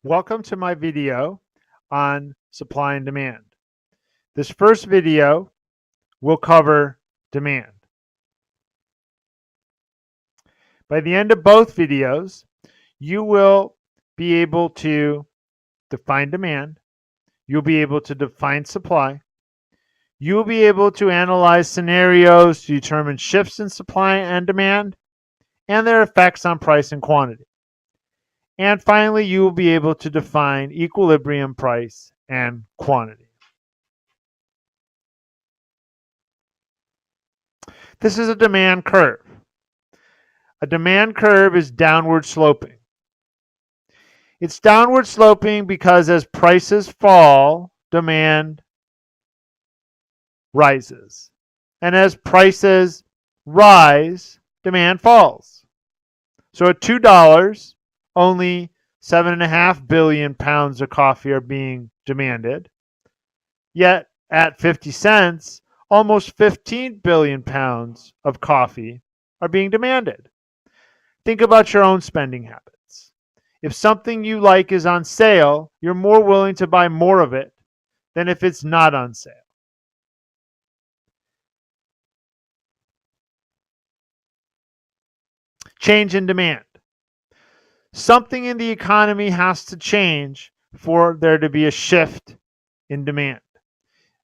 Welcome to my video on supply and demand. This first video will cover demand. By the end of both videos, you will be able to define demand, you'll be able to define supply, you'll be able to analyze scenarios to determine shifts in supply and demand and their effects on price and quantity. And finally, you will be able to define equilibrium price and quantity. This is a demand curve. A demand curve is downward sloping. It's downward sloping because as prices fall, demand rises. And as prices rise, demand falls. So at $2, only 7.5 billion pounds of coffee are being demanded. Yet at 50 cents, almost 15 billion pounds of coffee are being demanded. Think about your own spending habits. If something you like is on sale, you're more willing to buy more of it than if it's not on sale. Change in demand. Something in the economy has to change for there to be a shift in demand.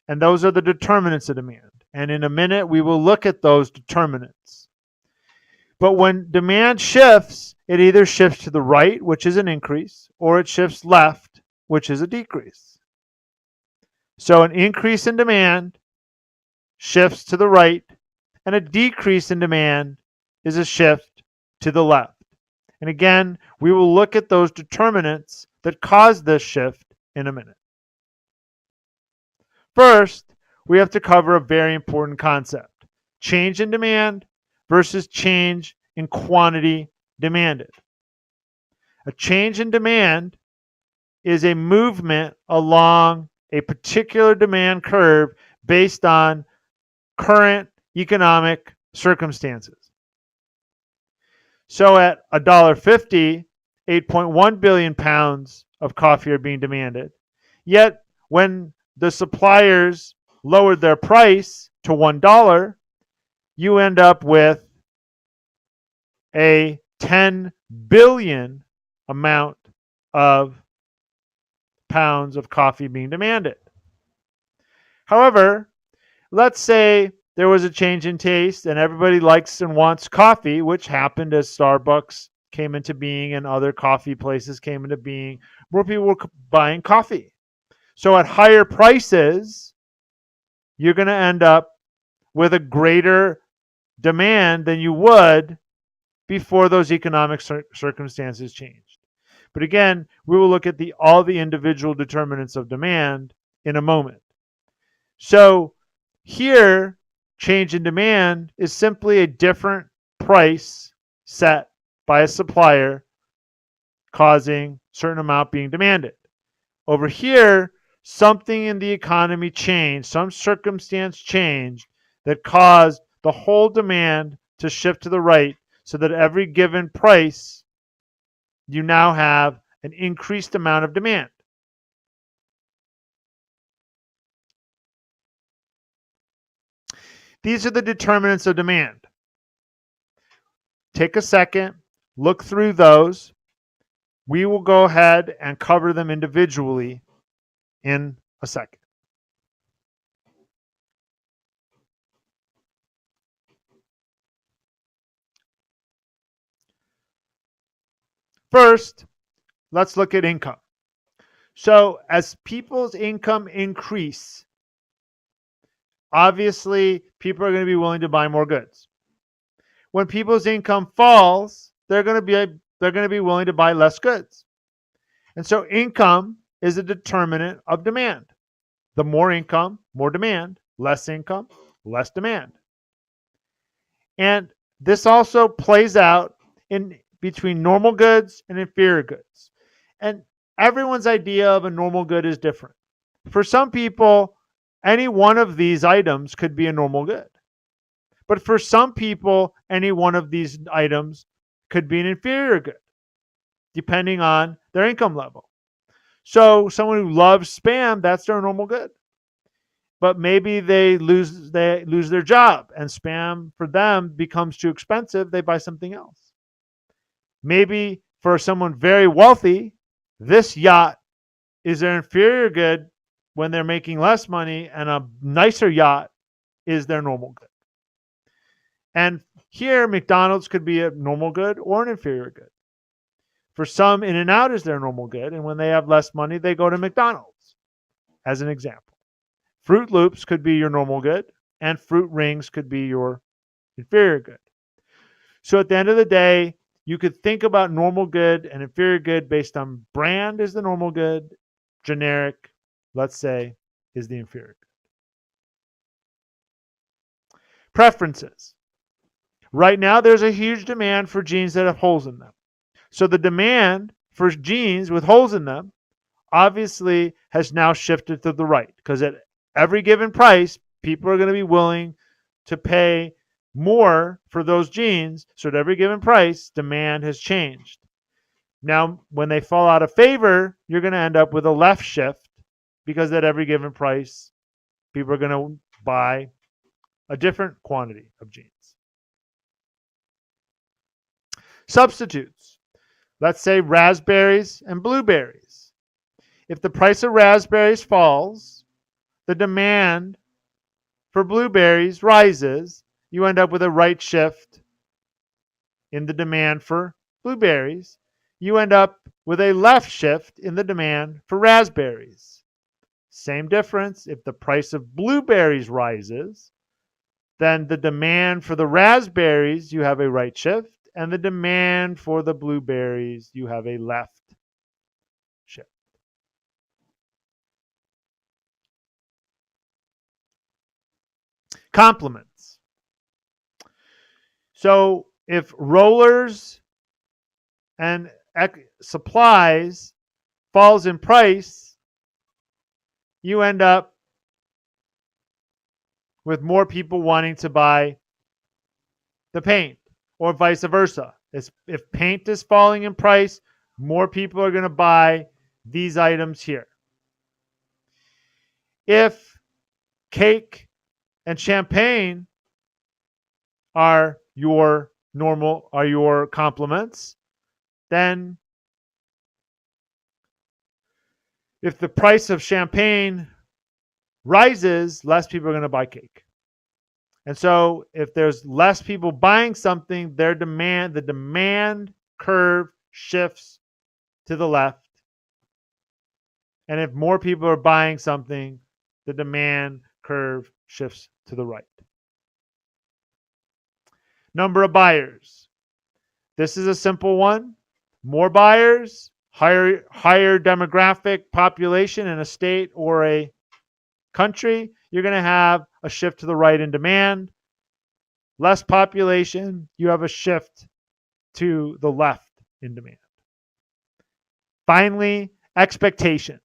And those are the determinants of demand. And in a minute, we will look at those determinants. But when demand shifts, it either shifts to the right, which is an increase, or it shifts left, which is a decrease. So an increase in demand shifts to the right, and a decrease in demand is a shift to the left. And again, we will look at those determinants that cause this shift in a minute. First, we have to cover a very important concept: change in demand versus change in quantity demanded. A change in demand is a movement along a particular demand curve based on current economic circumstances. So at $1.50, 8.1 billion pounds of coffee are being demanded. Yet when the suppliers lowered their price to $1, you end up with a 10 billion amount of pounds of coffee being demanded. However, let's say there was a change in taste and everybody likes and wants coffee, which happened as Starbucks came into being and other coffee places came into being. More people were buying coffee. So at higher prices, you're going to end up with a greater demand than you would before those economic circumstances changed. But again, we will look at all the individual determinants of demand in a moment. So here, change in demand is simply a different price set by a supplier causing a certain amount being demanded. Over here, something in the economy changed, some circumstance changed that caused the whole demand to shift to the right so that every given price, you now have an increased amount of demand. These are the determinants of demand. Take a second, look through those. We will go ahead and cover them individually in a second. First, let's look at income. So as people's income increase, obviously people are going to be willing to buy more goods. When people's income falls, they're going to be willing to buy less goods. And so income is a determinant of demand. The more income, more demand. Less income, less demand. And this also plays out in between normal goods and inferior goods. And everyone's idea of a normal good is different. For some people, any one of these items could be a normal good. But for some people, any one of these items could be an inferior good, depending on their income level. So someone who loves spam, that's their normal good. But maybe they lose their job and spam for them becomes too expensive, they buy something else. Maybe for someone very wealthy, this yacht is their inferior good when they're making less money, and a nicer yacht is their normal good. And here, McDonald's could be a normal good or an inferior good. For some, In-N-Out is their normal good, and when they have less money, they go to McDonald's, as an example. Fruit Loops could be your normal good, and Fruit Rings could be your inferior good. So at the end of the day, you could think about normal good and inferior good based on brand is the normal good, generic, let's say, is the inferior good. Preferences. Right now, there's a huge demand for jeans that have holes in them. So the demand for jeans with holes in them obviously has now shifted to the right, because at every given price, people are going to be willing to pay more for those jeans. So at every given price, demand has changed. Now, when they fall out of favor, you're going to end up with a left shift, because at every given price, people are going to buy a different quantity of jeans. Substitutes. Let's say raspberries and blueberries. If the price of raspberries falls, the demand for blueberries rises. You end up with a right shift in the demand for blueberries. You end up with a left shift in the demand for raspberries. Same difference. If the price of blueberries rises, then the demand for the raspberries, you have a right shift, and the demand for the blueberries, you have a left shift. Complements. So if rollers and supplies falls in price, you end up with more people wanting to buy the paint, or vice versa. If paint is falling in price, more people are going to buy these items here. If cake and champagne are your complements, then if the price of champagne rises, less people are going to buy cake. And so if there's less people buying something, the demand curve shifts to the left. And if more people are buying something, the demand curve shifts to the right. Number of buyers. This is a simple one. More buyers, higher demographic population in a state or a country, you're going to have a shift to the right in demand. Less population, you have a shift to the left in demand. Finally, expectations.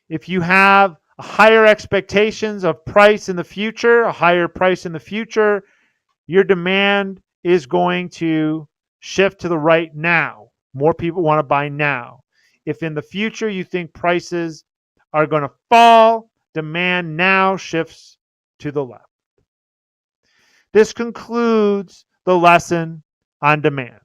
If you have a higher expectations of price in the future, a higher price in the future, your demand is going to shift to the right now. More people want to buy now. If in the future you think prices are going to fall, demand now shifts to the left. This concludes the lesson on demand.